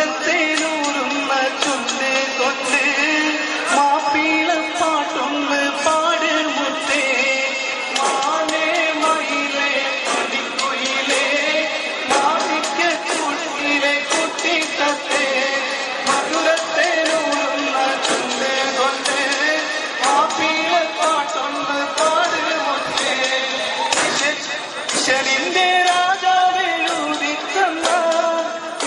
മധുരത്തേനൂറുന്ന ചുണ്ട് കൊണ്ട് മാപ്പിളപ്പാട്ടൊന്ന് പാട് മുത്തേ. മാനേ മയിലേ കുടിക്കുയിലേ മാണിക്കൂട്ടിലെ കുട്ടിത്തത്തേ. മധുരത്തേനൂറുന്ന ചുണ്ട് കൊണ്ട് മാപ്പിളപ്പാട്ടൊന്ന് പാട് മുത്തേ. ശനിന്റെ രാജാവേലുദിക്കുന്ന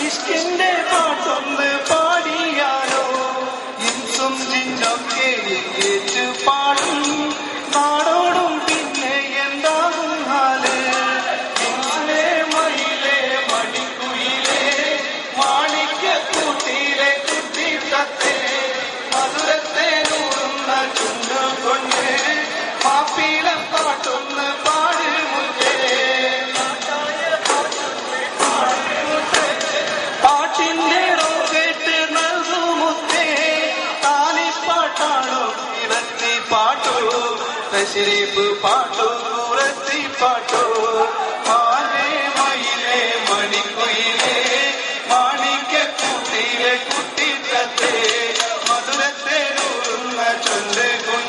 ഇഷ്കിന്റെ പാട്ടൊന്ന് പാടിയാലോ. ഇൻസും ജിന്നൊക്കെ ഏറ്റു പാടും നാടോടും പിന്നെ എന്താകും ഹാല്. മാനേ മയിലേ മണിക്കുയിലേ മാണിക്കൂട്ടിലെ കുട്ടിത്തത്തേ. മധുരത്തേനൂറുന്ന ചുണ്ടു കൊണ്ട് മാപ്പിളപ്പാട്ടൊന്ന് പാട് മുത്തേ. പാട്ടിന്റെ റോക്കറ്റ് നൽകുമുത്തേ. താലിപ്പാട്ടാണോ ഇറത്തി പാട്ടോ തശരീഫ് പാട്ടോ കുറത്തി പാട്ടോ. മാനേ മയിലേ മണിക്കുയിലേ മാണിക്കൂട്ടിലെ കുട്ടിത്തത്തേ. മധുരത്തേനൂറുന്ന ചുണ്ട് കൊണ്ട്